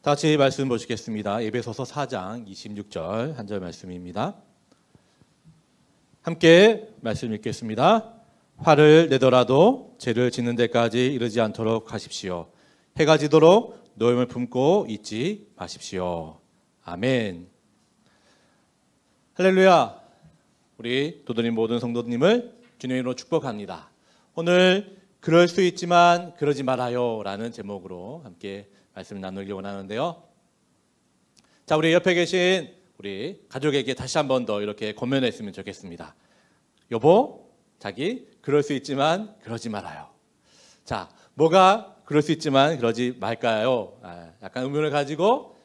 다 같이 말씀 보시겠습니다. 에베소서 4장 26절 한 절 말씀입니다. 함께 말씀 읽겠습니다. 화를 내더라도 죄를 짓는 데까지 이르지 않도록 하십시오. 해가 지도록 노임을 품고 있지 마십시오. 아멘. 할렐루야. 우리 도도님 모든 성도님을 주님의 이름으로 축복합니다. 오늘 그럴 수 있지만 그러지 말아요 라는 제목으로 함께 말씀을 나누기 원하는데요. 자, 우리 옆에 계신 우리 가족에게 다시 한 번 더 이렇게 권면했으면 좋겠습니다. 여보, 자기 그럴 수 있지만 그러지 말아요. 자, 뭐가 그럴 수 있지만 그러지 말까요? 약간 의문을 가지고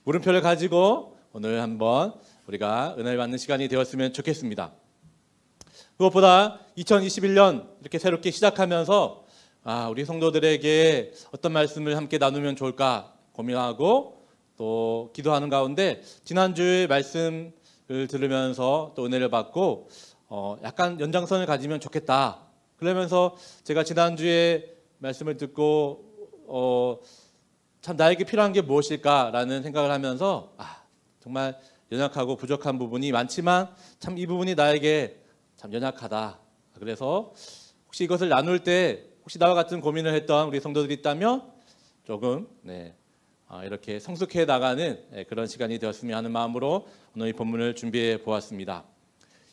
물음표를 가지고 오늘 한번 우리가 은혜를 받는 시간이 되었으면 좋겠습니다. 무엇보다 2021년 이렇게 새롭게 시작하면서 우리 성도들에게 어떤 말씀을 함께 나누면 좋을까 고민하고 또 기도하는 가운데 지난주에 말씀을 들으면서 또 은혜를 받고 약간 연장선을 가지면 좋겠다. 그러면서 제가 지난주에 말씀을 듣고 참 나에게 필요한 게 무엇일까라는 생각을 하면서 정말 연약하고 부족한 부분이 많지만 참 이 부분이 나에게 참 연약하다. 그래서 혹시 이것을 나눌 때 혹시 나와 같은 고민을 했던 우리 성도들이 있다면 조금 이렇게 성숙해 나가는 그런 시간이 되었으면 하는 마음으로 오늘 이 본문을 준비해 보았습니다.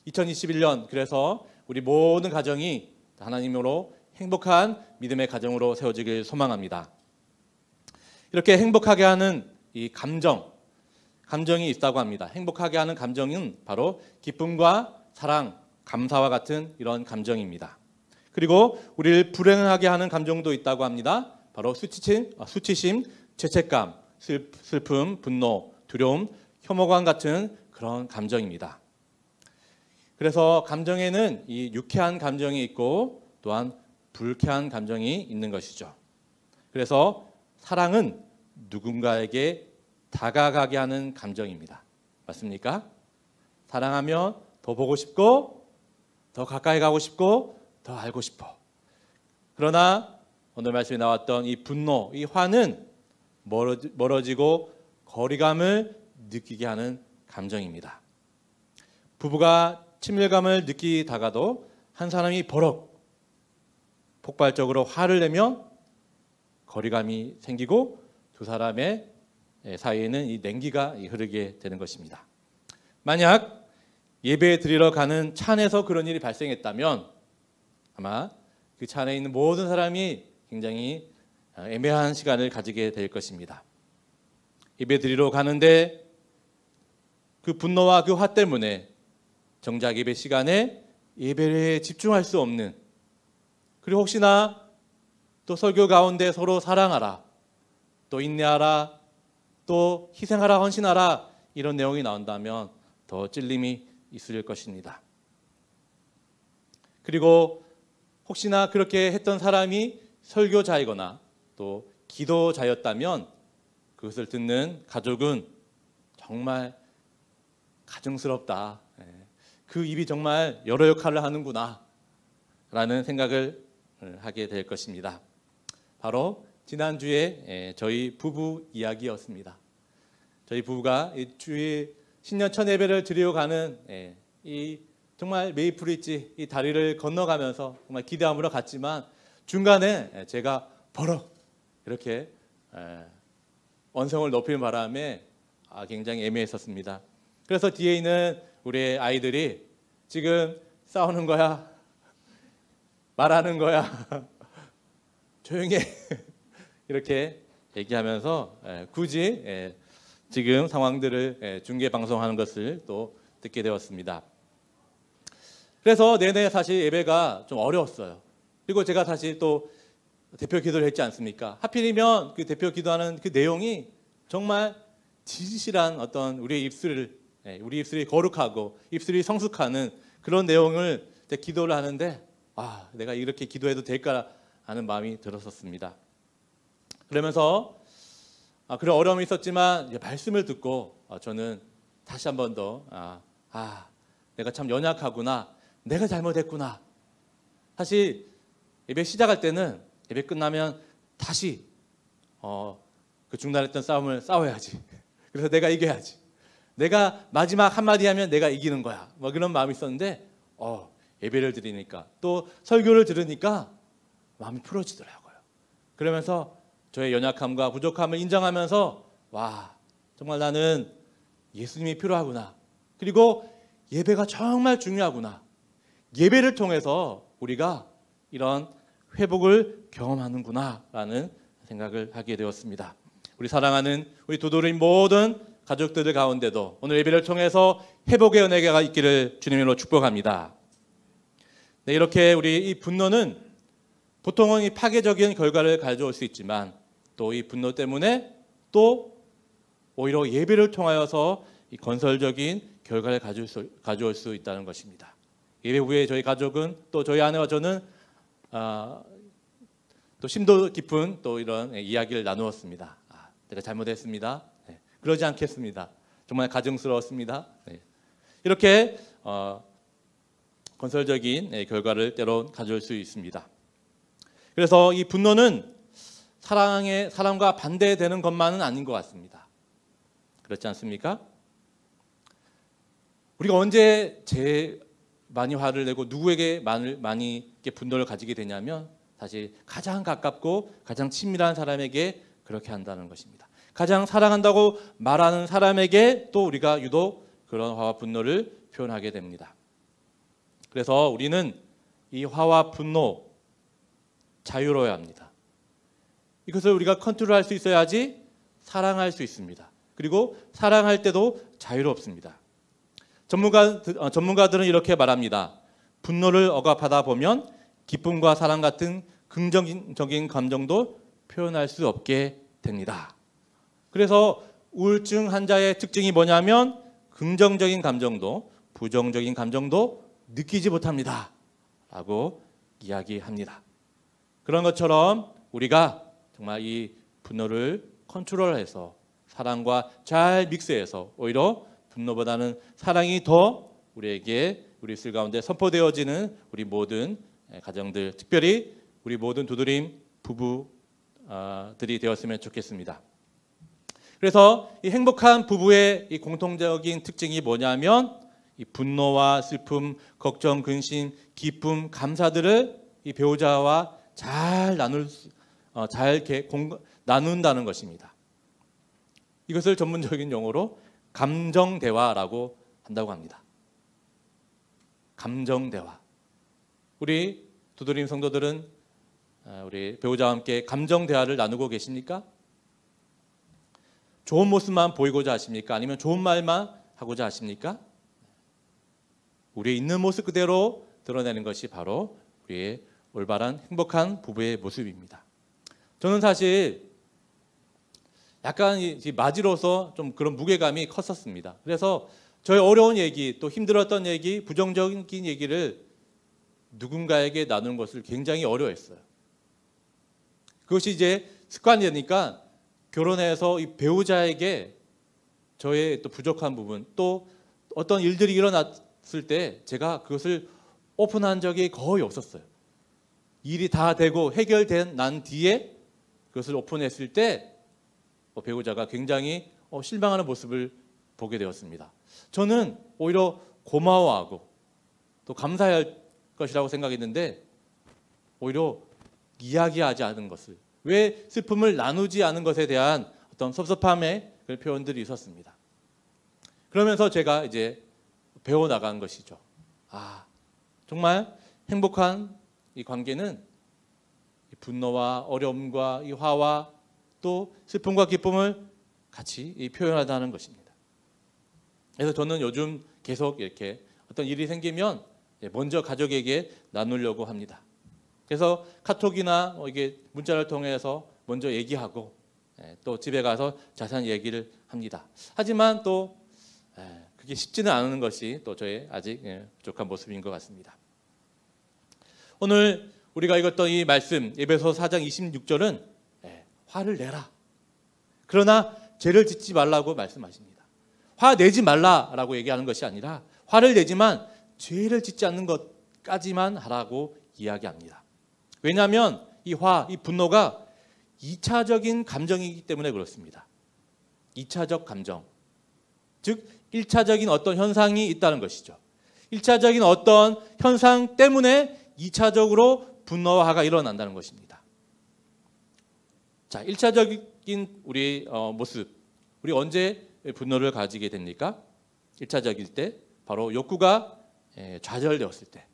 2021년 그래서 우리 모든 가정이 하나님으로 행복한 믿음의 가정으로 세워지길 소망합니다. 이렇게 행복하게 하는 이 감정이 있다고 합니다. 행복하게 하는 감정은 바로 기쁨과 사랑, 감사와 같은 이런 감정입니다. 그리고 우리를 불행하게 하는 감정도 있다고 합니다. 바로 수치심, 죄책감, 슬픔, 분노, 두려움, 혐오감 같은 그런 감정입니다. 그래서 감정에는 이 유쾌한 감정이 있고 또한 불쾌한 감정이 있는 것이죠. 그래서 사랑은 누군가에게 다가가게 하는 감정입니다. 맞습니까? 사랑하면 더 보고 싶고 더 가까이 가고 싶고 더 알고 싶어. 그러나 오늘 말씀에 나왔던 이 분노, 이 화는 멀어지고 거리감을 느끼게 하는 감정입니다. 부부가 친밀감을 느끼다가도 한 사람이 폭발적으로 화를 내면 거리감이 생기고 두 사람의 사이에는 이 냉기가 흐르게 되는 것입니다. 만약 예배 드리러 가는 차 안에서 그런 일이 발생했다면 아마 그 차 안에 있는 모든 사람이 굉장히 애매한 시간을 가지게 될 것입니다. 예배 드리러 가는데 그 분노와 그 화 때문에 정작 예배 시간에 예배에 집중할 수 없는, 그리고 혹시나 또 설교 가운데 서로 사랑하라, 또 인내하라, 또 희생하라, 헌신하라 이런 내용이 나온다면 더 찔림이 있을 것입니다. 그리고 혹시나 그렇게 했던 사람이 설교자이거나 또 기도자였다면 그것을 듣는 가족은 정말 가증스럽다. 그 입이 정말 여러 역할을 하는구나 라는 생각을 하게 될 것입니다. 바로 지난주에 저희 부부 이야기였습니다. 저희 부부가 주일 신년 첫 예배를 드리러 가는 이 정말 메이플리지 이 다리를 건너가면서 정말 기대함으로 갔지만 중간에 제가 버럭 이렇게 언성을 높이는 바람에 굉장히 애매했었습니다. 그래서 뒤에 있는 우리 아이들이 지금 싸우는 거야? 말하는 거야? 조용히 해. 이렇게 얘기하면서 굳이 지금 상황들을 중계 방송하는 것을 또 듣게 되었습니다. 그래서 내내 사실 예배가 좀 어려웠어요. 그리고 제가 사실 또 대표 기도를 했지 않습니까? 하필이면 그 대표 기도하는 그 내용이 정말 진실한 어떤 우리 입술이 거룩하고 입술이 성숙하는 그런 내용을 기도를 하는데 내가 이렇게 기도해도 될까 하는 마음이 들었었습니다. 그러면서 그런 어려움이 있었지만 말씀을 듣고 저는 다시 한 번 더 내가 참 연약하구나, 내가 잘못했구나. 사실 예배 시작할 때는 예배 끝나면 다시 그 중단했던 싸움을 싸워야지. 그래서 내가 이겨야지. 내가 마지막 한마디 하면 내가 이기는 거야. 뭐 그런 마음이 있었는데 예배를 드리니까 또 설교를 들으니까 마음이 풀어지더라고요. 그러면서 저의 연약함과 부족함을 인정하면서 와, 정말 나는 예수님이 필요하구나. 그리고 예배가 정말 중요하구나. 예배를 통해서 우리가 이런 회복을 경험하는구나 라는 생각을 하게 되었습니다. 우리 사랑하는 우리 도도리 모든 가족들 가운데도 오늘 예배를 통해서 회복의 은혜가 있기를 주님으로 축복합니다. 네, 이렇게 우리 이 분노는 보통은 이 파괴적인 결과를 가져올 수 있지만 또 이 분노 때문에 또 오히려 예배를 통하여서 이 건설적인 결과를 가져올 수 있다는 것입니다. 예배 후에 저희 가족은 또 저희 아내와 저는 또 심도 깊은 또 이런 이야기를 나누었습니다. 내가 잘못했습니다. 네, 그러지 않겠습니다. 정말 가증스러웠습니다. 네. 이렇게 건설적인 결과를 때론 가져올 수 있습니다. 그래서 이 분노는 사랑과 반대되는 것만은 아닌 것 같습니다. 그렇지 않습니까? 우리가 언제 제일 많이 화를 내고 누구에게 많이 분노를 가지게 되냐면 사실 가장 가깝고 가장 친밀한 사람에게 그렇게 한다는 것입니다. 가장 사랑한다고 말하는 사람에게 또 우리가 유독 그런 화와 분노를 표현하게 됩니다. 그래서 우리는 이 화와 분노 자유로워야 합니다. 이것을 우리가 컨트롤할 수 있어야지 사랑할 수 있습니다. 그리고 사랑할 때도 자유롭습니다. 전문가들은 이렇게 말합니다. 분노를 억압하다 보면 기쁨과 사랑 같은 긍정적인 감정도 표현할 수 없게 됩니다. 그래서 우울증 환자의 특징이 뭐냐면 긍정적인 감정도 부정적인 감정도 느끼지 못합니다. 라고 이야기합니다. 그런 것처럼 우리가 정말 이 분노를 컨트롤해서 사랑과 잘 믹스해서 오히려 분노보다는 사랑이 더 우리에게 우리 실 가운데 선포되어지는 우리 모든 가정들, 특별히 우리 모든 두드림 부부들이 되었으면 좋겠습니다. 그래서 이 행복한 부부의 이 공통적인 특징이 뭐냐면 이 분노와 슬픔, 걱정, 근심, 기쁨, 감사들을 이 배우자와 잘 나눈다는 것입니다. 이것을 전문적인 용어로 감정 대화라고 한다고 합니다. 감정 대화. 우리 두드림 성도들은 우리 배우자와 함께 감정 대화를 나누고 계십니까? 좋은 모습만 보이고자 하십니까? 아니면 좋은 말만 하고자 하십니까? 우리의 있는 모습 그대로 드러내는 것이 바로 우리의 올바른 행복한 부부의 모습입니다. 저는 사실 약간 맞이로서 좀 그런 무게감이 컸었습니다. 그래서 저의 어려운 얘기, 또 힘들었던 얘기, 부정적인 얘기를 누군가에게 나누는 것을 굉장히 어려워했어요. 그것이 이제 습관이 되니까 결혼해서 이 배우자에게 저의 또 부족한 부분, 또 어떤 일들이 일어났을 때 제가 그것을 오픈한 적이 거의 없었어요. 일이 다 되고 해결된 난 뒤에 그것을 오픈했을 때 배우자가 굉장히 실망하는 모습을 보게 되었습니다. 저는 오히려 고마워하고 또 감사할 것이라고 생각했는데 오히려 이야기하지 않은 것을, 왜 슬픔을 나누지 않은 것에 대한 어떤 섭섭함의 그런 표현들이 있었습니다. 그러면서 제가 이제 배워나간 것이죠. 정말 행복한 이 관계는 이 분노와 어려움과 이 화와 또 슬픔과 기쁨을 같이 표현하다는 것입니다. 그래서 저는 요즘 계속 이렇게 어떤 일이 생기면 먼저 가족에게 나누려고 합니다. 그래서 카톡이나 이게 문자를 통해서 먼저 얘기하고 또 집에 가서 자세한 얘기를 합니다. 하지만 또 그게 쉽지는 않은 것이 또 저의 아직 부족한 모습인 것 같습니다. 오늘 우리가 읽었던 이 말씀 에베소 4장 26절은 화를 내라. 그러나 죄를 짓지 말라고 말씀하십니다. 화 내지 말라라고 얘기하는 것이 아니라 화를 내지만 죄를 짓지 않는 것까지만 하라고 이야기합니다. 왜냐하면 이 분노가 2차적인 감정이기 때문에 그렇습니다. 2차적 감정. 즉 1차적인 어떤 현상이 있다는 것이죠. 1차적인 어떤 현상 때문에 2차적으로 분노와 화가 일어난다는 것입니다. 자, 1차적인 우리 모습. 우리 언제 분노를 가지게 됩니까? 1차적일 때 바로 욕구가 좌절되었을 때,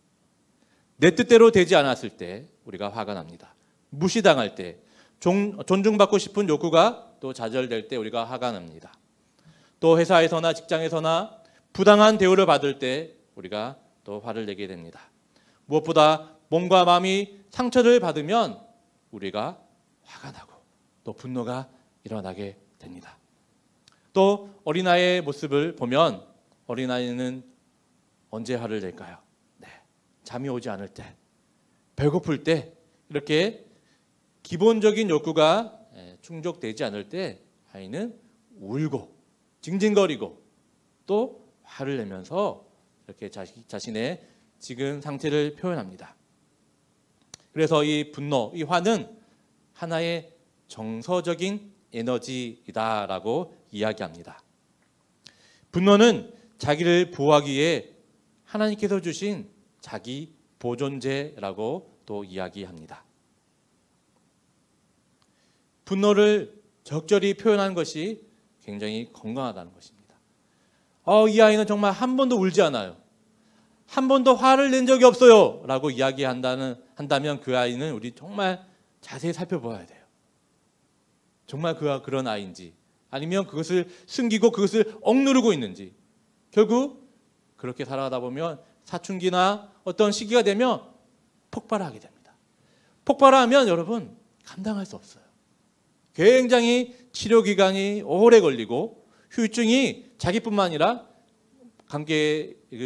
내 뜻대로 되지 않았을 때 우리가 화가 납니다. 무시당할 때, 존중받고 싶은 욕구가 또 좌절될 때 우리가 화가 납니다. 또 회사에서나 직장에서나 부당한 대우를 받을 때 우리가 또 화를 내게 됩니다. 무엇보다 몸과 마음이 상처를 받으면 우리가 화가 나고 또 분노가 일어나게 됩니다. 또 어린아이의 모습을 보면 어린아이는 언제 화를 낼까요? 네, 잠이 오지 않을 때, 배고플 때, 이렇게 기본적인 욕구가 충족되지 않을 때 아이는 울고 징징거리고 또 화를 내면서 이렇게 자신의 지금 상태를 표현합니다. 그래서 이 분노, 이 화는 하나의 정서적인 에너지이다라고 이야기합니다. 분노는 자기를 보호하기 위해 하나님께서 주신 자기 보존제라고 또 이야기합니다. 분노를 적절히 표현하는 것이 굉장히 건강하다는 것입니다. 이 아이는 정말 한 번도 울지 않아요. 한 번도 화를 낸 적이 없어요. 라고 한다면 그 아이는 우리 정말 자세히 살펴봐야 돼요. 정말 그가 그런 아이인지, 아니면 그것을 숨기고 그것을 억누르고 있는지. 결국 그렇게 살아가다 보면 사춘기나 어떤 시기가 되면 폭발하게 됩니다. 폭발하면 여러분 감당할 수 없어요. 굉장히 치료 기간이 오래 걸리고 후유증이 자기뿐만 아니라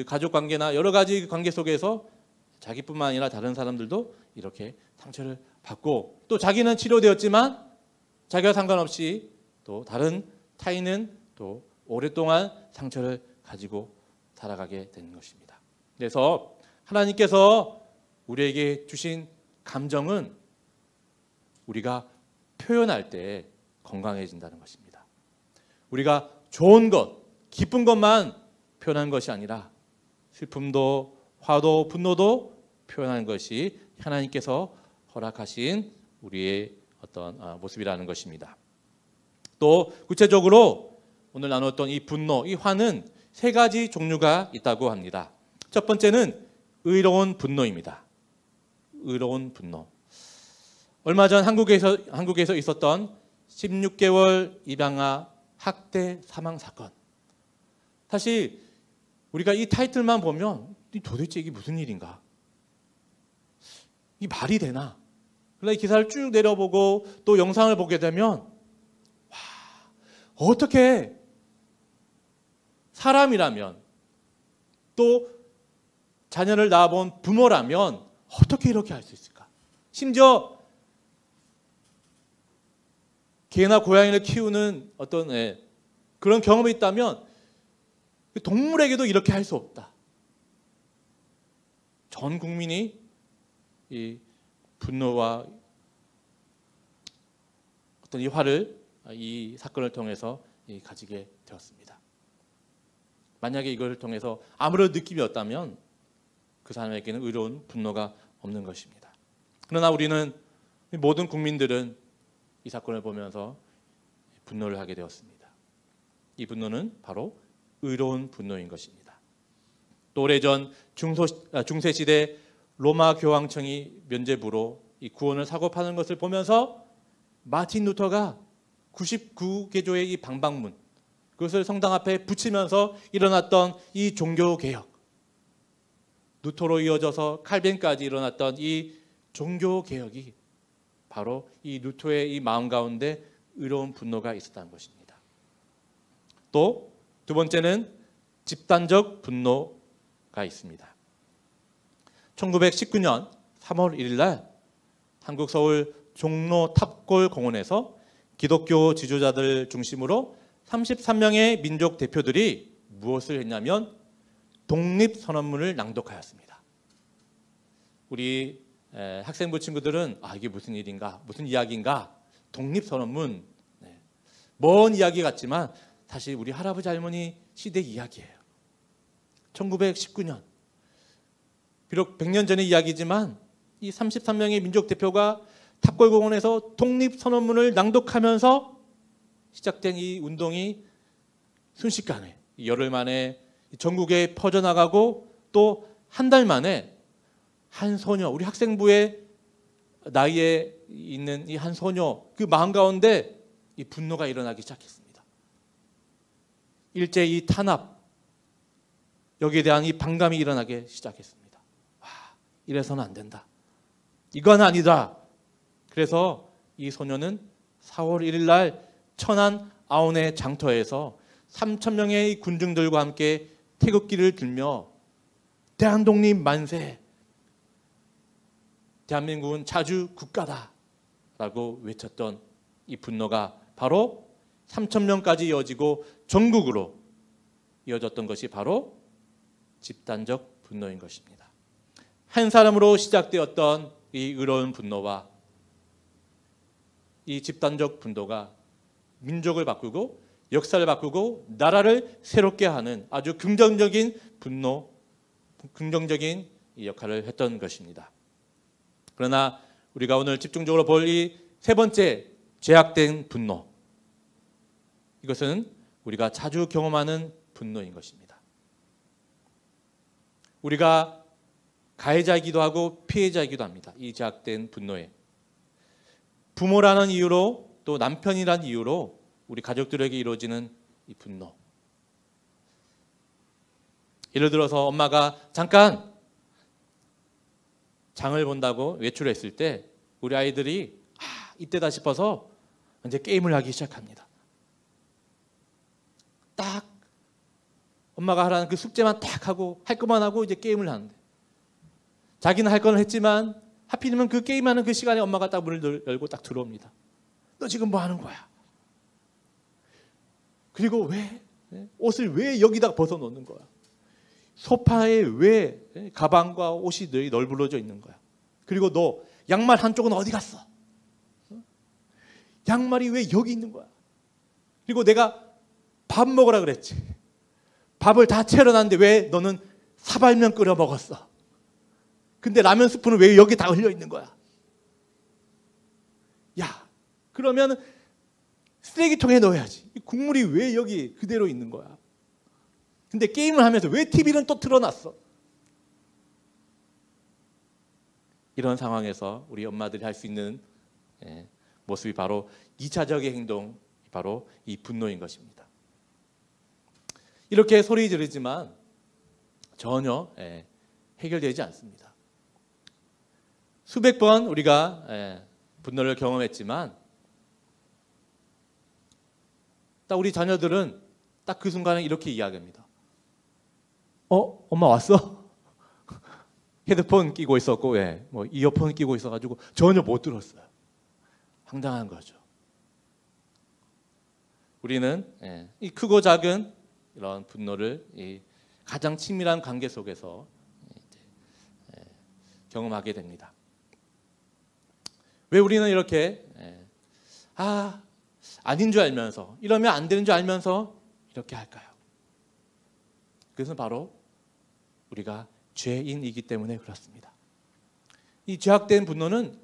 가족 관계나 여러 가지 관계 속에서 자기뿐만 아니라 다른 사람들도 이렇게 상처를 받고, 또 자기는 치료되었지만 자기와 상관없이 또 다른 타인은 또 오랫동안 상처를 가지고 살아가게 되는 것입니다. 그래서 하나님께서 우리에게 주신 감정은 우리가 표현할 때 건강해진다는 것입니다. 우리가 좋은 것, 기쁜 것만 표현하는 것이 아니라 슬픔도, 화도, 분노도 표현하는 것이 하나님께서 허락하신 우리의 어떤 모습이라는 것입니다. 또 구체적으로 오늘 나눴던 이 분노, 이 화는 세 가지 종류가 있다고 합니다. 첫 번째는 의로운 분노입니다. 의로운 분노. 얼마 전 한국에서 있었던 16개월 입양아 학대 사망 사건. 사실 우리가 이 타이틀만 보면 도대체 이게 무슨 일인가? 이 말이 되나? 그러나 이 기사를 쭉 내려보고 또 영상을 보게 되면 어떻게 사람이라면, 또 자녀를 낳아본 부모라면 어떻게 이렇게 할 수 있을까? 심지어 개나 고양이를 키우는 어떤 그런 경험이 있다면 동물에게도 이렇게 할 수 없다. 전 국민이 이 분노와 어떤 이 화를 이 사건을 통해서 가지게 되었습니다. 만약에 이걸 통해서 아무런 느낌이 없다면 그 사람에게는 의로운 분노가 없는 것입니다. 그러나 우리는, 모든 국민들은 이 사건을 보면서 분노를 하게 되었습니다. 이 분노는 바로 의로운 분노인 것입니다. 또 오래전 중세시대 로마 교황청이 면죄부로 이 구원을 사고 파는 것을 보면서 마틴 루터가 99개조의 이 방방문, 그것을 성당 앞에 붙이면서 일어났던 이 종교개혁, 루터로 이어져서 칼빈까지 일어났던 이 종교개혁이 바로 이 루터의 이 마음 가운데 의로운 분노가 있었다는 것입니다. 또 두 번째는 집단적 분노가 있습니다. 1919년 3월 1일 날 한국 서울 종로 탑골 공원에서 기독교 지도자들 중심으로 33명의 민족 대표들이 무엇을 했냐면 독립선언문을 낭독하였습니다. 우리 학생부 친구들은 이게 무슨 일인가, 무슨 이야기인가 독립선언문, 먼 이야기 같지만 사실 우리 할아버지 할머니 시대 이야기예요. 1919년, 비록 100년 전의 이야기지만 이 33명의 민족 대표가 탑골공원에서 독립선언문을 낭독하면서 시작된 이 운동이 순식간에 열흘 만에 전국에 퍼져나가고 또 한 달 만에 한 소녀, 우리 학생부의 나이에 있는 이 한 소녀, 그 마음 가운데 이 분노가 일어나기 시작했습니다. 일제 이 탄압, 여기에 대한 이 반감이 일어나기 시작했습니다. 와, 이래서는 안 된다. 이건 아니다. 그래서 이 소녀는 4월 1일 날 천안 아온의 장터에서 3,000명의 군중들과 함께 태극기를 들며 대한독립 만세, 대한민국은 자주 국가다 라고 외쳤던 이 분노가 바로 3,000명까지 이어지고 전국으로 이어졌던 것이 바로 집단적 분노인 것입니다. 한 사람으로 시작되었던 이 의로운 분노와 이 집단적 분노가 민족을 바꾸고 역사를 바꾸고 나라를 새롭게 하는 아주 긍정적인 분노, 긍정적인 역할을 했던 것입니다. 그러나 우리가 오늘 집중적으로 볼 이 세 번째 죄악된 분노, 이것은 우리가 자주 경험하는 분노인 것입니다. 우리가 가해자이기도 하고 피해자이기도 합니다. 이 죄악된 분노에 부모라는 이유로 또 남편이라는 이유로 우리 가족들에게 이루어지는 이 분노. 예를 들어서 엄마가 잠깐 장을 본다고 외출했을 때 우리 아이들이 이때다 싶어서 이제 게임을 하기 시작합니다. 딱 엄마가 하라는 그 숙제만 딱 하고 할 것만 하고 이제 게임을 하는데 자기는 할 건 했지만 하필이면 그 게임하는 그 시간에 엄마가 딱 문을 열고 딱 들어옵니다. 너 지금 뭐 하는 거야? 그리고 왜 옷을 왜 여기다 벗어놓는 거야? 소파에 왜 가방과 옷이 널브러져 있는 거야? 그리고 너 양말 한쪽은 어디 갔어? 양말이 왜 여기 있는 거야? 그리고 내가 밥 먹으라 그랬지. 밥을 다 채워놨는데 왜 너는 사발면 끓여 먹었어? 근데 라면 스프는 왜 여기 다 흘려 있는 거야? 야, 그러면 쓰레기통에 넣어야지. 국물이 왜 여기 그대로 있는 거야? 근데 게임을 하면서 왜 TV는 또 틀어놨어? 이런 상황에서 우리 엄마들이 할 수 있는 모습이 바로 2차적인 행동, 바로 이 분노인 것입니다. 이렇게 소리 지르지만 전혀 해결되지 않습니다. 수백 번 우리가 분노를 경험했지만 딱 우리 자녀들은 딱 그 순간에 이렇게 이야기합니다. 엄마 왔어? 헤드폰 끼고 있었고, 뭐 이어폰 끼고 있어가지고 전혀 못 들었어요. 황당한 거죠. 우리는 이 크고 작은 이런 분노를 이 가장 친밀한 관계 속에서 경험하게 됩니다. 왜 우리는 이렇게 아닌 줄 알면서, 이러면 안 되는 줄 알면서 이렇게 할까요? 그것은 바로 우리가 죄인이기 때문에 그렇습니다. 이 죄악된 분노는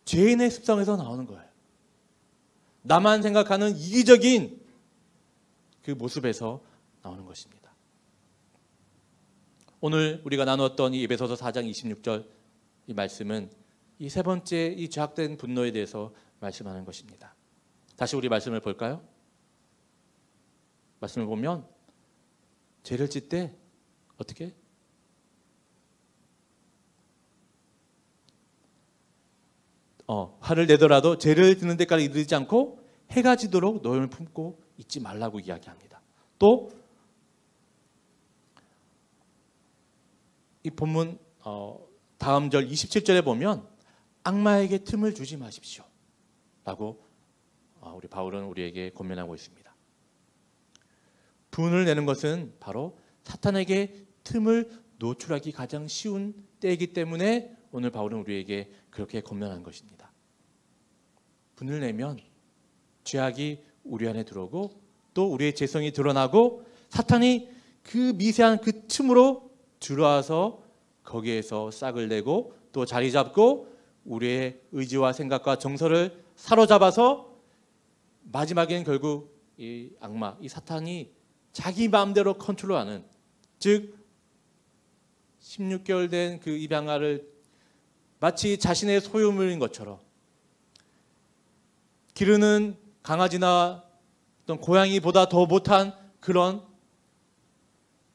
죄인의 습성에서 나오는 거예요. 나만 생각하는 이기적인 그 모습에서 나오는 것입니다. 오늘 우리가 나누었던 이 에베소서 4장 26절 이 말씀은 이 세 번째 이 죄악된 분노에 대해서 말씀하는 것입니다. 다시 우리 말씀을 볼까요? 말씀을 보면 죄를 짓 때 어떻게? 화를 내더라도 죄를 짓는 데까지 이르지 않고 해가 지도록 노염을 품고 있지 말라고 이야기합니다. 또 이 본문 다음 절 27절에 보면 악마에게 틈을 주지 마십시오 라고 우리 바울은 우리에게 권면하고 있습니다. 분을 내는 것은 바로 사탄에게 틈을 노출하기 가장 쉬운 때이기 때문에 오늘 바울은 우리에게 그렇게 권면한 것입니다. 분을 내면 죄악이 우리 안에 들어오고 또 우리의 죄성이 드러나고 사탄이 그 미세한 그 틈으로 들어와서 거기에서 싹을 내고 또 자리 잡고 우리의 의지와 생각과 정서를 사로잡아서 마지막에는 결국 이 악마, 이 사탄이 자기 마음대로 컨트롤하는, 즉 16개월 된 그 입양아를 마치 자신의 소유물인 것처럼 기르는 강아지나 어떤 고양이보다 더 못한 그런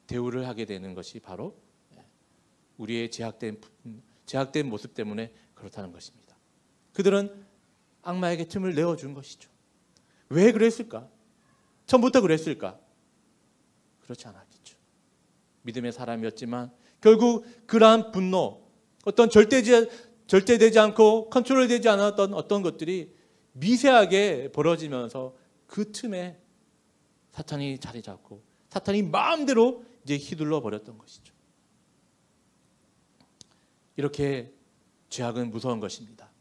대우를 하게 되는 것이 바로 우리의 제약된 모습 때문에 그렇다는 것입니다. 그들은 악마에게 틈을 내어준 것이죠. 왜 그랬을까? 처음부터 그랬을까? 그렇지 않았겠죠. 믿음의 사람이었지만 결국 그러한 분노, 어떤 절대되지 않고 컨트롤되지 않았던 어떤 것들이 미세하게 벌어지면서 그 틈에 사탄이 자리 잡고 사탄이 마음대로 이제 휘둘러 버렸던 것이죠. 이렇게 죄악은 무서운 것입니다.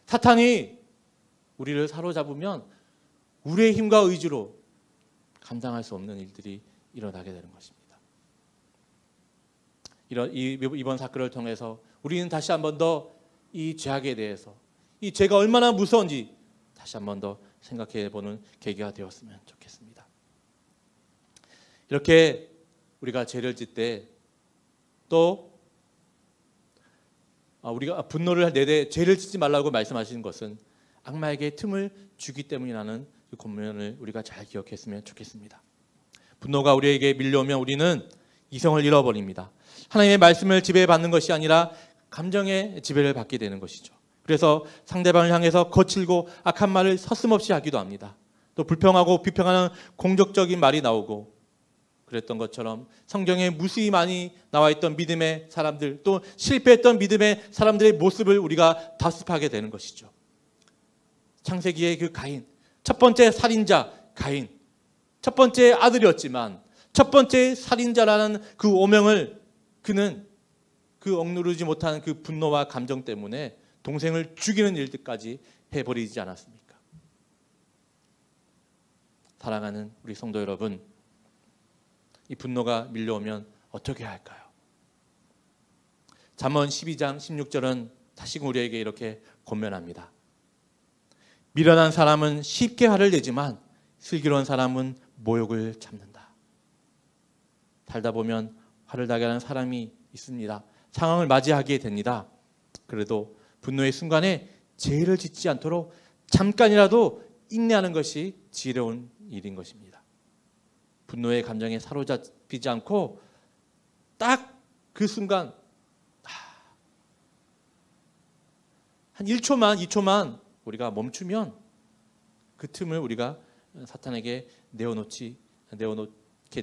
사탄이 우리를 사로잡으면 우리의 힘과 의지로 감당할 수 없는 일들이 일어나게 되는 것입니다. 이번 사건을 통해서 우리는 다시 한 번 더 이 죄악에 대해서, 이 죄가 얼마나 무서운지 다시 한 번 더 생각해 보는 계기가 되었으면 좋겠습니다. 이렇게 우리가 죄를 짓 때 또 우리가 분노를 내되 죄를 짓지 말라고 말씀하시는 것은 악마에게 틈을 주기 때문이라는 그 권면을 우리가 잘 기억했으면 좋겠습니다. 분노가 우리에게 밀려오면 우리는 이성을 잃어버립니다. 하나님의 말씀을 지배받는 것이 아니라 감정의 지배를 받게 되는 것이죠. 그래서 상대방을 향해서 거칠고 악한 말을 서슴없이 하기도 합니다. 또 불평하고 비평하는 공격적인 말이 나오고, 그랬던 것처럼 성경에 무수히 많이 나와 있던 믿음의 사람들, 또 실패했던 믿음의 사람들의 모습을 우리가 답습하게 되는 것이죠. 창세기의 그 가인, 첫 번째 살인자 가인, 첫 번째 아들이었지만 첫 번째 살인자라는 그 오명을 그는 그 억누르지 못한 그 분노와 감정 때문에 동생을 죽이는 일들까지 해버리지 않았습니까? 사랑하는 우리 성도 여러분, 이 분노가 밀려오면 어떻게 해야 할까요? 잠언 12장 16절은 다시 우리에게 이렇게 권면합니다. 미련한 사람은 쉽게 화를 내지만 슬기로운 사람은 모욕을 참는다. 살다 보면 화를 나게 하는 사람이 있습니다. 상황을 맞이하게 됩니다. 그래도 분노의 순간에 죄를 짓지 않도록 잠깐이라도 인내하는 것이 지혜로운 일인 것입니다. 분노의 감정에 사로잡히지 않고 딱 그 순간 한 1초만 2초만 우리가 멈추면 그 틈을 우리가 사탄에게 내어놓게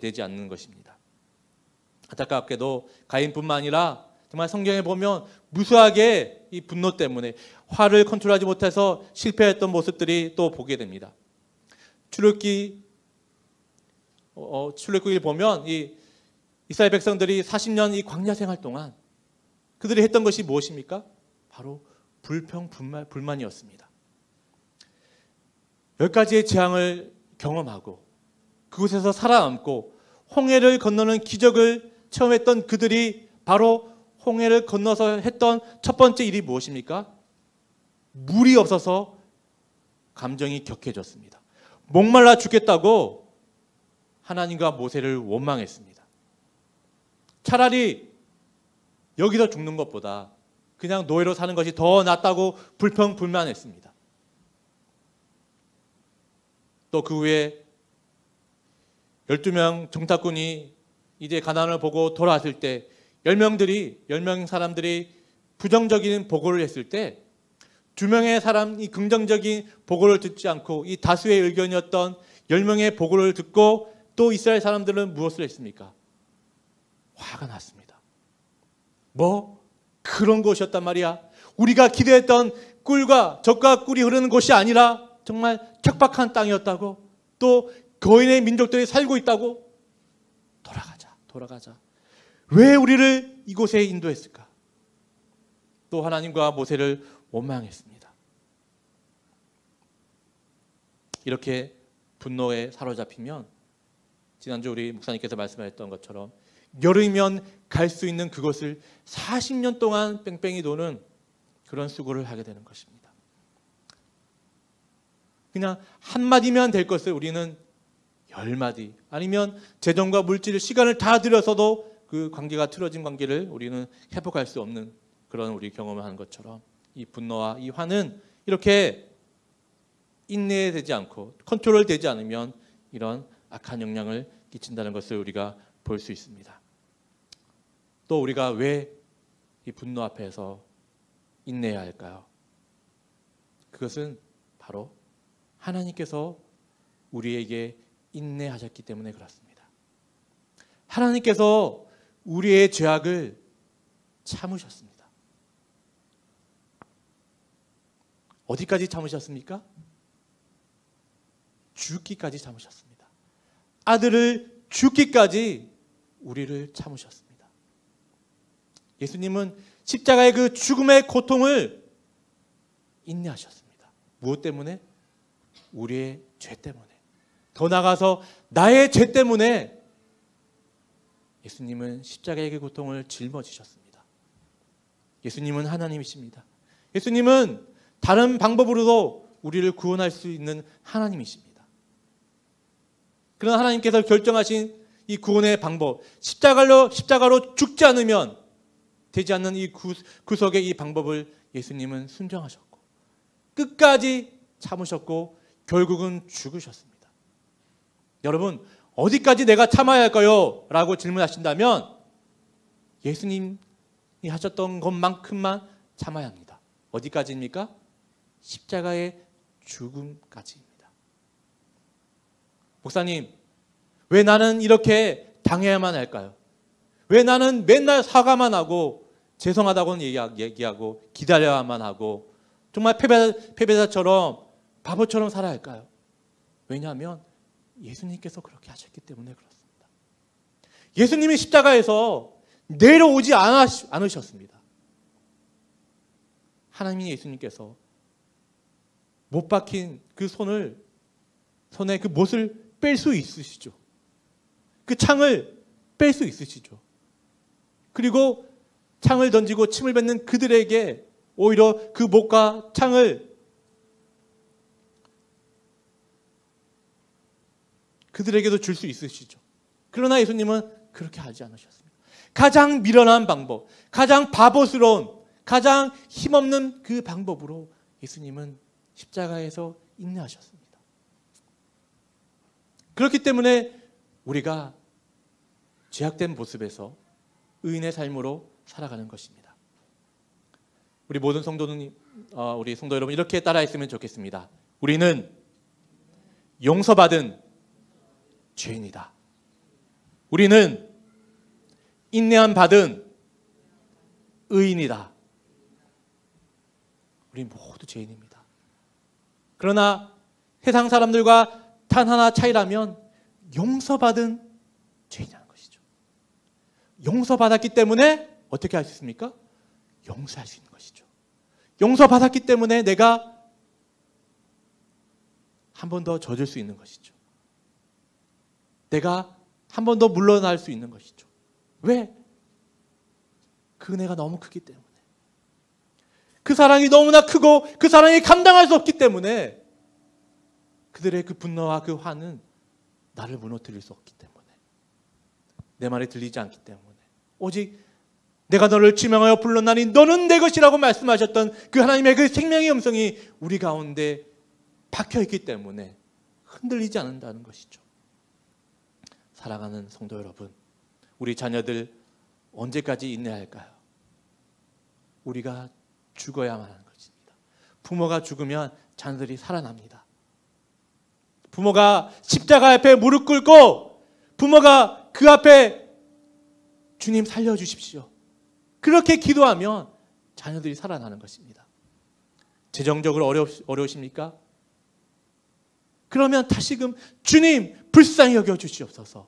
되지 않는 것입니다. 안타깝게도 가인뿐만 아니라 정말 성경에 보면 무수하게 이 분노 때문에 화를 컨트롤하지 못해서 실패했던 모습들이 또 보게 됩니다. 출애굽기를 보면 이 이스라엘 백성들이 40년 이 광야 생활 동안 그들이 했던 것이 무엇입니까? 바로 불평, 불만이었습니다. 10가지의 재앙을 경험하고 그곳에서 살아남고 홍해를 건너는 기적을 체험했던 그들이 바로 홍해를 건너서 했던 첫 번째 일이 무엇입니까? 물이 없어서 감정이 격해졌습니다. 목말라 죽겠다고 하나님과 모세를 원망했습니다. 차라리 여기서 죽는 것보다 그냥 노예로 사는 것이 더 낫다고 불평불만했습니다. 또 그 후에 12명 정탐꾼이 이제 가나안을 보고 돌아왔을 때 10명 사람들이 부정적인 보고를 했을 때 2명의 사람이 긍정적인 보고를 듣지 않고 이 다수의 의견이었던 10명의 보고를 듣고 또 이스라엘 사람들은 무엇을 했습니까? 화가 났습니다. 뭐? 그런 곳이었단 말이야. 우리가 기대했던 꿀과 젖과 꿀이 흐르는 곳이 아니라 정말 척박한 땅이었다고, 또 거인의 민족들이 살고 있다고. 돌아가자. 왜 우리를 이곳에 인도했을까? 또 하나님과 모세를 원망했습니다. 이렇게 분노에 사로잡히면 지난주 우리 목사님께서 말씀하셨던 것처럼 여름이면 갈 수 있는 그것을 40년 동안 뺑뺑이 도는 그런 수고를 하게 되는 것입니다. 그냥 한마디면 될 것을 우리는 10마디 아니면 재정과 물질, 시간을 다 들여서도 그 관계가 틀어진 관계를 우리는 회복할 수 없는 그런 우리 경험을 하는 것처럼 이 분노와 이 화는 이렇게 인내되지 않고 컨트롤되지 않으면 이런 악한 영향을 끼친다는 것을 우리가 볼 수 있습니다. 또 우리가 왜 이 분노 앞에서 인내해야 할까요? 그것은 바로 하나님께서 우리에게 인내하셨기 때문에 그렇습니다. 하나님께서 우리의 죄악을 참으셨습니다. 어디까지 참으셨습니까? 죽기까지 참으셨습니다. 아들을 죽기까지 우리를 참으셨습니다. 예수님은 십자가의 그 죽음의 고통을 인내하셨습니다. 무엇 때문에? 우리의 죄 때문에. 더 나아가서 나의 죄 때문에 예수님은 십자가의 그 고통을 짊어지셨습니다. 예수님은 하나님이십니다. 예수님은 다른 방법으로도 우리를 구원할 수 있는 하나님이십니다. 그러나 하나님께서 결정하신 이 구원의 방법, 십자가로 죽지 않으면 되지 않는 이 구속의 이 방법을 예수님은 순종하셨고 끝까지 참으셨고 결국은 죽으셨습니다. 여러분, 어디까지 내가 참아야 할까요? 라고 질문하신다면 예수님이 하셨던 것만큼만 참아야 합니다. 어디까지입니까? 십자가의 죽음까지입니다. 목사님, 왜 나는 이렇게 당해야만 할까요? 왜 나는 맨날 사과만 하고 죄송하다고는 얘기하고 기다려야만 하고 정말 패배자처럼 바보처럼 살아야 할까요? 왜냐하면 예수님께서 그렇게 하셨기 때문에 그렇습니다. 예수님이 십자가에서 내려오지 않으셨습니다. 하나님 예수님께서 못 박힌 그 손에 그 못을 뺄 수 있으시죠. 그 창을 뺄 수 있으시죠. 그리고 창을 던지고 침을 뱉는 그들에게 오히려 그 못과 창을 그들에게도 줄 수 있으시죠. 그러나 예수님은 그렇게 하지 않으셨습니다. 가장 미련한 방법, 가장 바보스러운, 가장 힘없는 그 방법으로 예수님은 십자가에서 인내하셨습니다. 그렇기 때문에 우리가 죄악된 모습에서 의인의 삶으로 살아가는 것입니다. 우리 모든 우리 성도 여러분 이렇게 따라했으면 좋겠습니다. 우리는 용서받은 죄인이다. 우리는 인내함 받은 의인이다. 우리 모두 죄인입니다. 그러나 세상 사람들과 단 하나 차이라면 용서받은 죄인이라는 것이죠. 용서받았기 때문에 어떻게 할 수 있습니까? 용서할 수 있는 것이죠. 용서받았기 때문에 내가 한 번 더 져줄 수 있는 것이죠. 내가 한 번 더 물러날 수 있는 것이죠. 왜? 그 은혜가 너무 크기 때문에. 그 사랑이 너무나 크고 그 사랑이 감당할 수 없기 때문에 그들의 그 분노와 그 화는 나를 무너뜨릴 수 없기 때문에, 내 말이 들리지 않기 때문에, 오직 내가 너를 지명하여 불렀나니 너는 내 것이라고 말씀하셨던 그 하나님의 그 생명의 음성이 우리 가운데 박혀있기 때문에 흔들리지 않는다는 것이죠. 사랑하는 성도 여러분, 우리 자녀들 언제까지 인내할까요? 우리가 죽어야만 하는 것입니다. 부모가 죽으면 자녀들이 살아납니다. 부모가 십자가 앞에 무릎 꿇고 부모가 그 앞에 주님 살려주십시오, 그렇게 기도하면 자녀들이 살아나는 것입니다. 재정적으로 어려우십니까? 그러면 다시금 주님 불쌍히 여겨주시옵소서.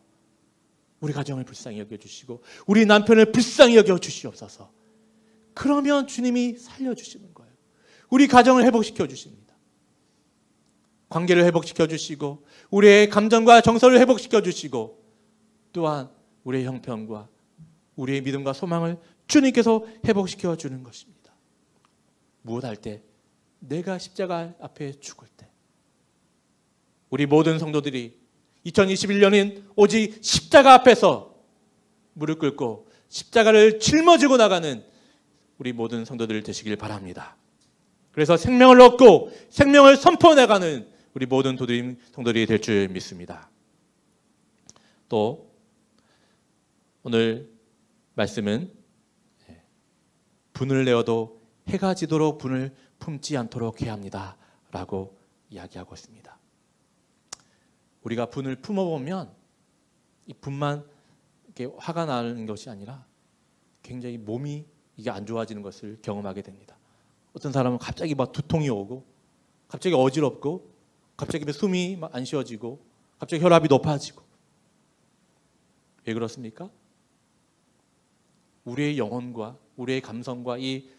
우리 가정을 불쌍히 여겨주시고 우리 남편을 불쌍히 여겨주시옵소서. 그러면 주님이 살려주시는 거예요. 우리 가정을 회복시켜 주십니다. 관계를 회복시켜 주시고 우리의 감정과 정서를 회복시켜 주시고 또한 우리의 형편과 우리의 믿음과 소망을 주님께서 회복시켜 주는 것입니다. 무엇할 때? 내가 십자가 앞에 죽을 때. 우리 모든 성도들이 2021년인 오직 십자가 앞에서 무릎 꿇고 십자가를 짊어지고 나가는 우리 모든 성도들 되시길 바랍니다. 그래서 생명을 얻고 생명을 선포해나가는 우리 모든 성도들이 될 줄 믿습니다. 또 오늘 말씀은 분을 내어도 해가 지도록 분을 품지 않도록 해야 합니다 라고 이야기하고 있습니다. 우리가 분을 품어보면 이 분만 이렇게 화가 나는 것이 아니라 굉장히 몸이 이게 안 좋아지는 것을 경험하게 됩니다. 어떤 사람은 갑자기 막 두통이 오고 갑자기 어지럽고 갑자기 숨이 안 쉬어지고 갑자기 혈압이 높아지고. 왜 그렇습니까? 우리의 영혼과 우리의 감성과 이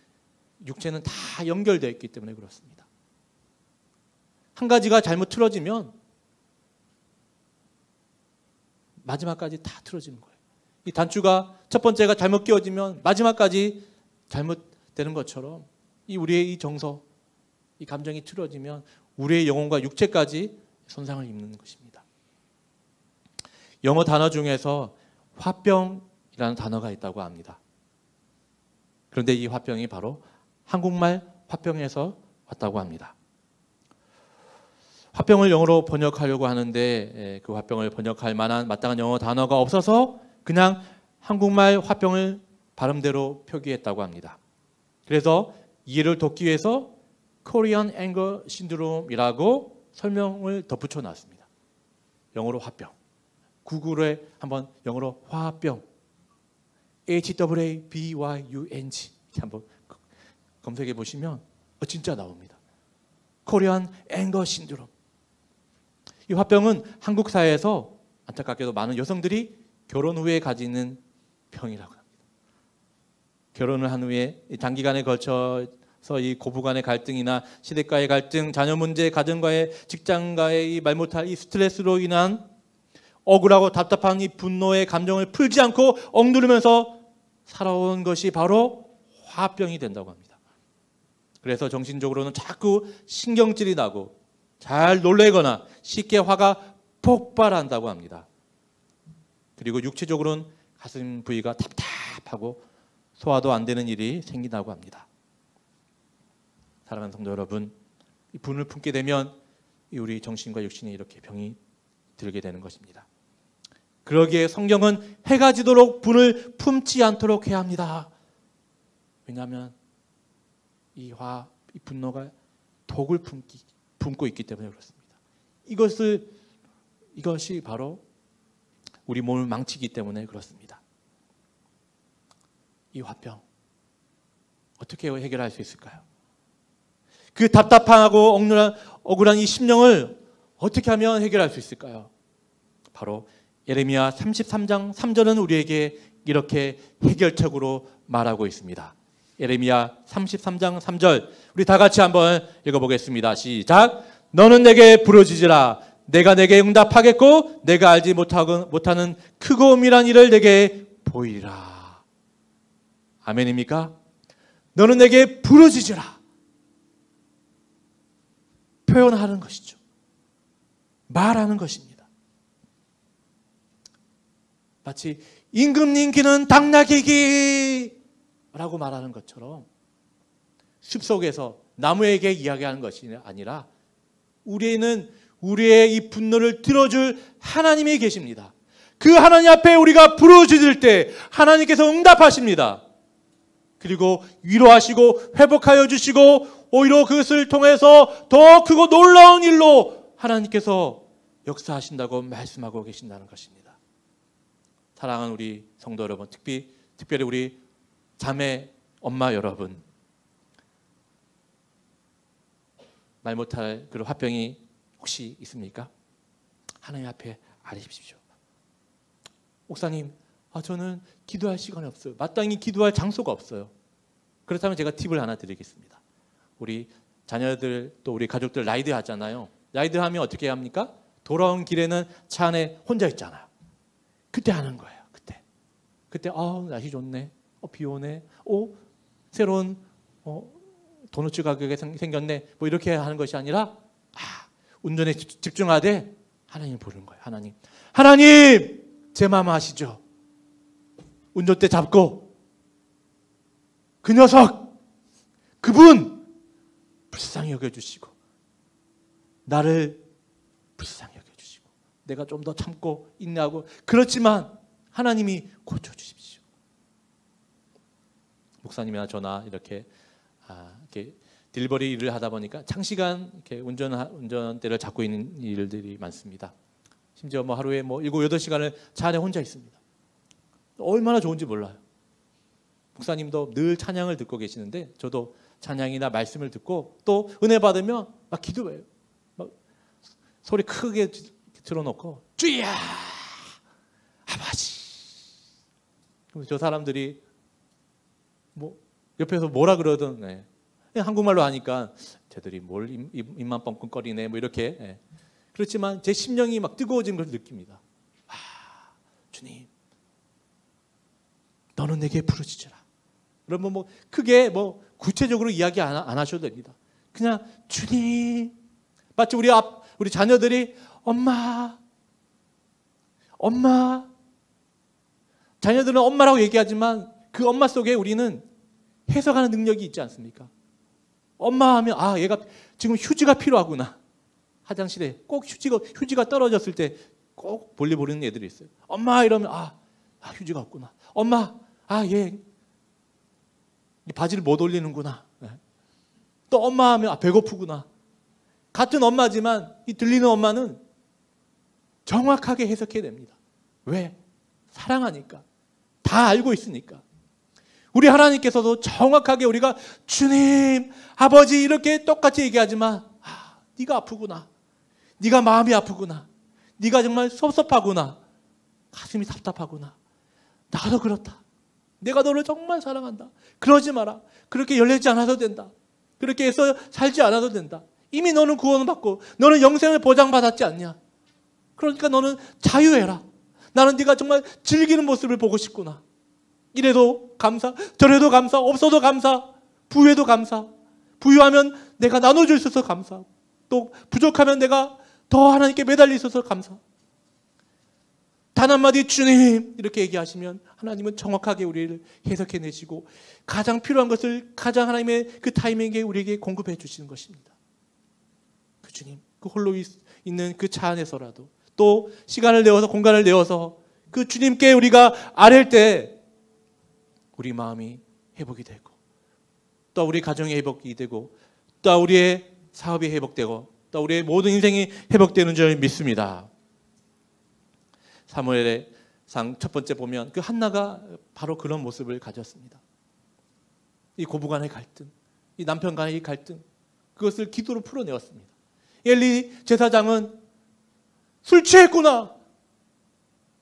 육체는 다 연결되어 있기 때문에 그렇습니다. 한 가지가 잘못 틀어지면 마지막까지 다 틀어지는 거예요. 이 단추가 첫 번째가 잘못 끼워지면 마지막까지 잘못되는 것처럼 이 우리의 이 정서, 이 감정이 틀어지면 우리의 영혼과 육체까지 손상을 입는 것입니다. 영어 단어 중에서 화병이라는 단어가 있다고 합니다. 그런데 이 화병이 바로 한국말 화병에서 왔다고 합니다. 화병을 영어로 번역하려고 하는데 그 화병을 번역할 만한 마땅한 영어 단어가 없어서 그냥 한국말 화병을 발음대로 표기했다고 합니다. 그래서 이해를 돕기 위해서 Korean Anger Syndrome이라고 설명을 덧붙여 놨습니다. 영어로 화병. 구글에 한번 영어로 화병 HWABYUNG 이렇게 한번 검색해 보시면 진짜 나옵니다. Korean Anger Syndrome. 이 화병은 한국 사회에서 안타깝게도 많은 여성들이 결혼 후에 가지는 병이라고 합니다. 결혼을 한 후에 단기간에 걸쳐서 이 고부간의 갈등이나 시댁과의 갈등, 자녀 문제, 가정과의 직장과의 이 말 못할 이 스트레스로 인한 억울하고 답답한 이 분노의 감정을 풀지 않고 억누르면서 살아온 것이 바로 화병이 된다고 합니다. 그래서 정신적으로는 자꾸 신경질이 나고 잘 놀래거나 쉽게 화가 폭발한다고 합니다. 그리고 육체적으로는 가슴 부위가 답답하고 소화도 안 되는 일이 생긴다고 합니다. 사랑하는 성도 여러분, 이 분을 품게 되면 우리 정신과 육신에 이렇게 병이 들게 되는 것입니다. 그러기에 성경은 해가 지도록 분을 품지 않도록 해야 합니다. 왜냐하면 이 분노가 독을 품고 있기 때문에 그렇습니다. 이것이 바로 우리 몸을 망치기 때문에 그렇습니다. 이 화병 어떻게 해결할 수 있을까요? 그 답답하고 억울한 이 심령을 어떻게 하면 해결할 수 있을까요? 바로 예레미야 33장 3절은 우리에게 이렇게 해결책으로 말하고 있습니다. 예레미야 33장 3절 우리 다 같이 한번 읽어보겠습니다. 시작. 너는 내게 부르짖으라. 내가 내게 응답하겠고 내가 알지 못하는 크고 은밀한 일을 내게 보이리라. 아멘입니까? 너는 내게 부르짖으라. 표현하는 것이죠. 말하는 것입니다. 마치 임금님 귀는 당나귀기 라고 말하는 것처럼 숲속에서 나무에게 이야기하는 것이 아니라 우리의 이 분노를 들어줄 하나님이 계십니다. 그 하나님 앞에 우리가 부르짖을 때 하나님께서 응답하십니다. 그리고 위로하시고 회복하여 주시고 오히려 그것을 통해서 더 크고 놀라운 일로 하나님께서 역사하신다고 말씀하고 계신다는 것입니다. 사랑하는 우리 성도 여러분, 특별히 우리 자매 엄마 여러분, 말 못할 그런 화병이 혹시 있습니까? 하나님 앞에 아뢰십시오. 목사님, 저는 기도할 시간이 없어요. 마땅히 기도할 장소가 없어요. 그렇다면 제가 팁을 하나 드리겠습니다. 우리 자녀들 또 우리 가족들 라이드 하잖아요. 라이드 하면 어떻게 합니까? 돌아온 길에는 차 안에 혼자 있잖아요. 그때 하는 거예요. 그때 날씨 좋네. 비 오네. 새로운 도넛 가격이 생겼네. 뭐 이렇게 하는 것이 아니라 운전에 집중하되 하나님 부르는 거예요. 하나님 제 마음 아시죠? 운전대 잡고 그 녀석 그분 불쌍히 여겨주시고 나를 불쌍히 여겨주시고 내가 좀 더 참고 인내하고 그렇지만 하나님이 고쳐주십시오. 목사님이나 저나 이렇게 딜버리 일을 하다 보니까 장시간 이렇게 운전대를 잡고 있는 일들이 많습니다. 심지어 하루에 7, 8시간을 차 안에 혼자 있습니다. 얼마나 좋은지 몰라요. 목사님도 늘 찬양을 듣고 계시는데 저도 찬양이나 말씀을 듣고 또 은혜 받으면 막 기도해요. 소리 크게 들어놓고 주야 아버지. 그럼 저 사람들이 옆에서 뭐라 그러든 그냥 한국말로 하니까 쟤들이 뭘 입만 뻥뻥거리네 이렇게. 그렇지만 제 심령이 막 뜨거워진 걸 느낍니다. 주님 너는 내게 부르짖으라. 여러분 크게 구체적으로 이야기 안 하셔도 됩니다. 그냥 주님. 마치 우리 자녀들이 엄마 자녀들은 엄마라고 얘기하지만 그 엄마 속에 우리는 해석하는 능력이 있지 않습니까? 엄마 하면 얘가 지금 휴지가 필요하구나. 화장실에 꼭 휴지가 떨어졌을 때 꼭 볼일 보는 애들이 있어요. 엄마 이러면 휴지가 없구나. 엄마 얘 바지를 못 올리는구나. 또 엄마 하면 배고프구나. 같은 엄마지만 이 들리는 엄마는 정확하게 해석해야 됩니다. 왜? 사랑하니까. 다 알고 있으니까. 우리 하나님께서도 정확하게 우리가 주님, 아버지 이렇게 똑같이 얘기하지만 네가 아프구나. 네가 마음이 아프구나. 네가 정말 섭섭하구나. 가슴이 답답하구나. 나도 그렇다. 내가 너를 정말 사랑한다. 그러지 마라. 그렇게 열리지 않아도 된다. 그렇게 해서 살지 않아도 된다. 이미 너는 구원을 받고 너는 영생을 보장받았지 않냐. 그러니까 너는 자유해라. 나는 네가 정말 즐기는 모습을 보고 싶구나. 이래도 감사, 저래도 감사, 없어도 감사, 부유해도 감사. 부유하면 내가 나눠줄 수 있어서 감사. 또 부족하면 내가 더 하나님께 매달려 있어서 감사. 단 한마디 주님 이렇게 얘기하시면 하나님은 정확하게 우리를 해석해내시고 가장 필요한 것을 가장 하나님의 그 타이밍에 우리에게 공급해 주시는 것입니다. 그 주님, 그 홀로 있는 그 차 안에서라도 또 시간을 내어서 공간을 내어서 그 주님께 우리가 아랠 때 우리 마음이 회복이 되고 또 우리 가정이 회복이 되고 또 우리의 사업이 회복되고 또 우리의 모든 인생이 회복되는 줄 믿습니다. 사무엘의 상 첫 번째 보면 그 한나가 바로 그런 모습을 가졌습니다. 이 고부간의 갈등, 이 남편과의 갈등, 그것을 기도로 풀어내었습니다. 엘리 제사장은 술 취했구나.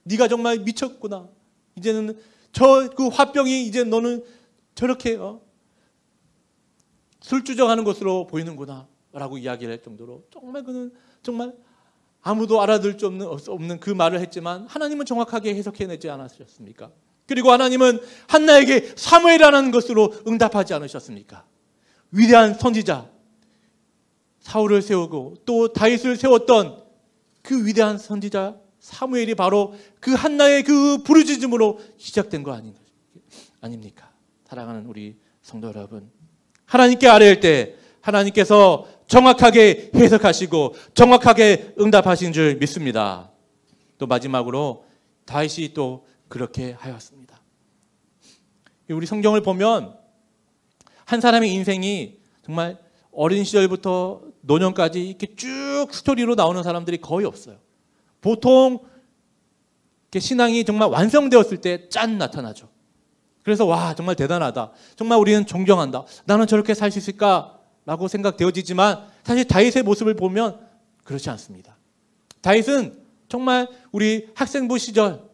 네가 정말 미쳤구나. 이제는 그 화병이 이제 너는 저렇게 술주정하는 것으로 보이는구나 라고 이야기를 할 정도로 정말 그는 정말 아무도 알아들 수 없는 그 말을 했지만 하나님은 정확하게 해석해내지 않으셨습니까? 그리고 하나님은 한나에게 사무엘이라는 것으로 응답하지 않으셨습니까? 위대한 선지자 사울을 세우고 또 다윗을 세웠던 그 위대한 선지자 사무엘이 바로 그 한나의 그 부르짖음으로 시작된 거 아닙니까? 사랑하는 우리 성도 여러분, 하나님께 아뢰일 때 하나님께서 정확하게 해석하시고 정확하게 응답하신 줄 믿습니다. 또 마지막으로 다윗이 또 그렇게 하였습니다. 우리 성경을 보면 한 사람의 인생이 정말 어린 시절부터 노년까지 이렇게 쭉 스토리로 나오는 사람들이 거의 없어요. 보통 신앙이 정말 완성되었을 때 짠 나타나죠. 그래서 와 정말 대단하다. 정말 우리는 존경한다. 나는 저렇게 살 수 있을까라고 생각되어지지만 사실 다윗의 모습을 보면 그렇지 않습니다. 다윗은 정말 우리 학생부 시절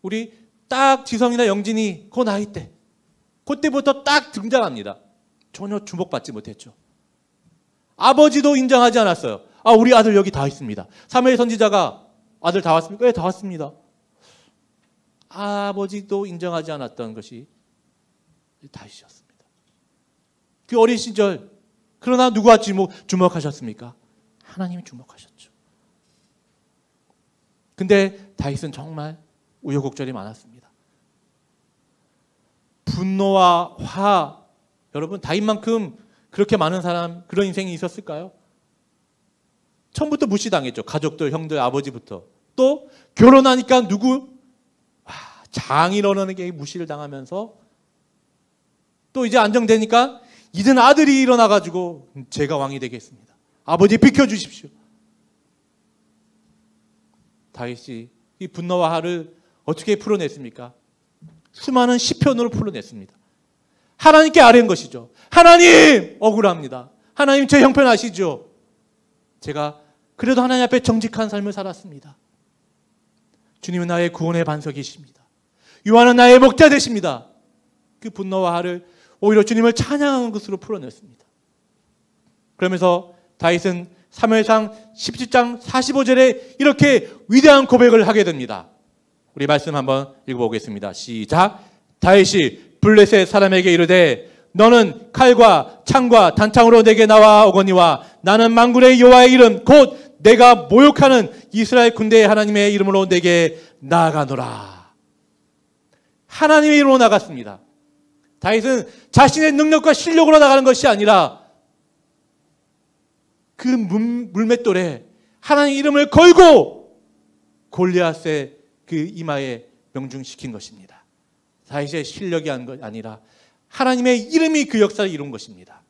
우리 딱 지성이나 영진이 그 나이 때 그때부터 딱 등장합니다. 전혀 주목받지 못했죠. 아버지도 인정하지 않았어요. 우리 아들 여기 다 있습니다. 사무엘 선지자가 아들 다 왔습니까? 네, 다 왔습니다. 아버지도 인정하지 않았던 것이 다윗이었습니다. 그 어린 시절, 그러나 누가 주목하셨습니까? 하나님이 주목하셨죠. 근데 다윗은 정말 우여곡절이 많았습니다. 분노와 화, 여러분 다윗만큼 그렇게 많은 사람, 그런 인생이 있었을까요? 처음부터 무시당했죠. 가족들, 형들, 아버지부터. 또 결혼하니까 누구? 장인어른에게 무시를 당하면서 또 이제 안정되니까 이젠 아들이 일어나가지고 제가 왕이 되겠습니다. 아버지 비켜주십시오. 다윗이 이 분노와 화를 어떻게 풀어냈습니까? 수많은 시편으로 풀어냈습니다. 하나님께 아뢰는 것이죠. 하나님! 억울합니다. 하나님 제 형편 아시죠? 제가 그래도 하나님 앞에 정직한 삶을 살았습니다. 주님은 나의 구원의 반석이십니다. 요한은 나의 목자 되십니다. 그 분노와 화를 오히려 주님을 찬양하는 것으로 풀어냈습니다. 그러면서 다윗은 사무엘상 17장 45절에 이렇게 위대한 고백을 하게 됩니다. 우리 말씀 한번 읽어보겠습니다. 시작. 다윗이 블레셋 사람에게 이르되 너는 칼과 창과 단창으로 내게 나와 오거니와 나는 만군의 여호와의 이름 곧 내가 모욕하는 이스라엘 군대의 하나님의 이름으로 내게 나아가노라. 하나님의 이름으로 나갔습니다. 다윗은 자신의 능력과 실력으로 나가는 것이 아니라 그 물맷돌에 하나님의 이름을 걸고 골리앗의 그 이마에 명중시킨 것입니다. 다윗의 실력이 아니라 하나님의 이름이 그 역사를 이룬 것입니다.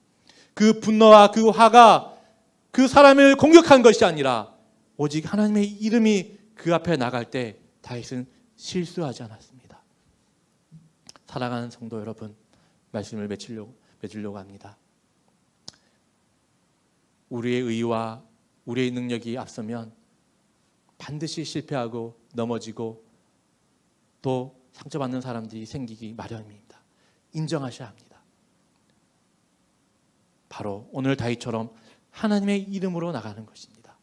그 분노와 그 화가 그 사람을 공격한 것이 아니라 오직 하나님의 이름이 그 앞에 나갈 때 다윗은 실수하지 않았습니다. 사랑하는 성도 여러분, 말씀을 맺으려고 합니다. 우리의 의와 우리의 능력이 앞서면 반드시 실패하고 넘어지고 또 상처받는 사람들이 생기기 마련입니다. 인정하셔야 합니다. 바로 오늘 다윗처럼 하나님의 이름으로 나가는 것입니다.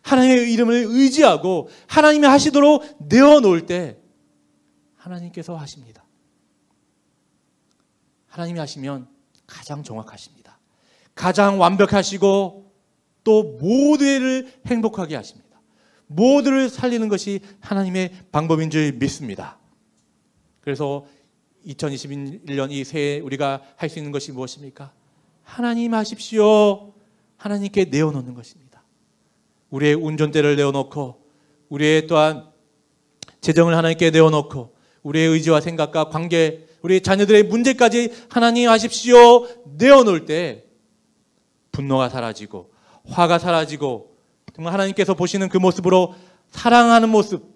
하나님의 이름을 의지하고 하나님이 하시도록 내어놓을 때 하나님께서 하십니다. 하나님이 하시면 가장 정확하십니다. 가장 완벽하시고 또 모두를 행복하게 하십니다. 모두를 살리는 것이 하나님의 방법인 줄 믿습니다. 그래서 2021년 이 새해 우리가 할 수 있는 것이 무엇입니까? 하나님 하십시오. 하나님께 내어놓는 것입니다. 우리의 운전대를 내어놓고 우리의 또한 재정을 하나님께 내어놓고 우리의 의지와 생각과 관계, 우리 자녀들의 문제까지 하나님 하십시오 내어놓을 때 분노가 사라지고 화가 사라지고 정말 하나님께서 보시는 그 모습으로 사랑하는 모습,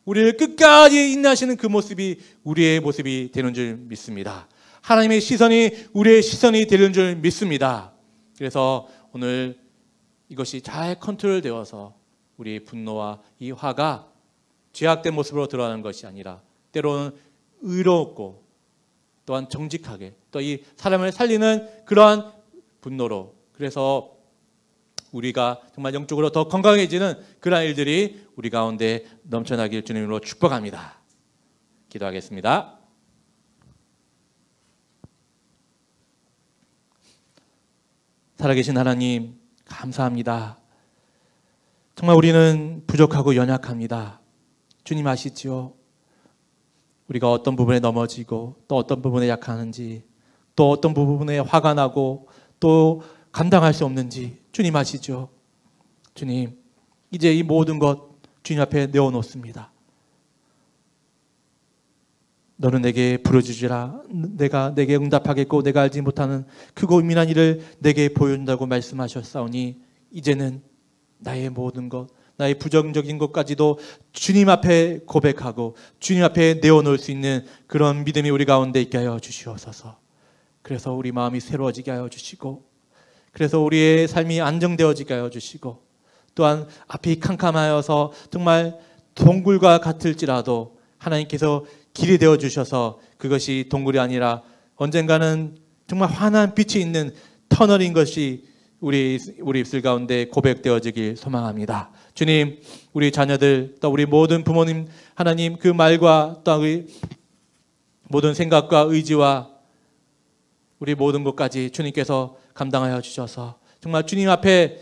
우리를 끝까지 인내하시는 그 모습이 우리의 모습이 되는 줄 믿습니다. 하나님의 시선이 우리의 시선이 되는 줄 믿습니다. 그래서 오늘 이것이 잘 컨트롤되어서 우리의 분노와 이 화가 죄악된 모습으로 드러나는 것이 아니라 때로는 의롭고 또한 정직하게 또 이 사람을 살리는 그러한 분노로, 그래서 우리가 정말 영적으로 더 건강해지는 그러한 일들이 우리 가운데 넘쳐나길 주님으로 축복합니다. 기도하겠습니다. 살아계신 하나님 감사합니다. 정말 우리는 부족하고 연약합니다. 주님 아시지요? 우리가 어떤 부분에 넘어지고 또 어떤 부분에 약하는지, 또 어떤 부분에 화가 나고 또 감당할 수 없는지 주님 아시죠? 주님, 이제 이 모든 것 주님 앞에 내어놓습니다. 너는 내게 부르짖으라. 내가 내게 응답하겠고 내가 알지 못하는 크고 은밀한 일을 내게 보여준다고 말씀하셨사오니 이제는 나의 모든 것, 나의 부정적인 것까지도 주님 앞에 고백하고 주님 앞에 내어놓을 수 있는 그런 믿음이 우리 가운데 있게 하여 주시옵소서. 그래서 우리 마음이 새로워지게 하여 주시고, 그래서 우리의 삶이 안정되어지게 하여 주시고, 또한 앞이 캄캄하여서 정말 동굴과 같을지라도 하나님께서 길이 되어 주셔서 그것이 동굴이 아니라 언젠가는 정말 환한 빛이 있는 터널인 것이 우리 입술 가운데 고백되어지길 소망합니다. 주님, 우리 자녀들 또 우리 모든 부모님 하나님 그 말과 또 우리 모든 생각과 의지와 우리 모든 것까지 주님께서 감당하여 주셔서 정말 주님 앞에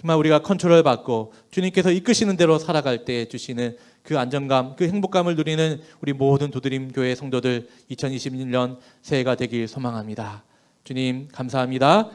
정말 우리가 컨트롤 받고 주님께서 이끄시는 대로 살아갈 때 주시는 그 안정감, 그 행복감을 누리는 우리 모든 도드림 교회 성도들 2021년 새해가 되길 소망합니다. 주님 감사합니다.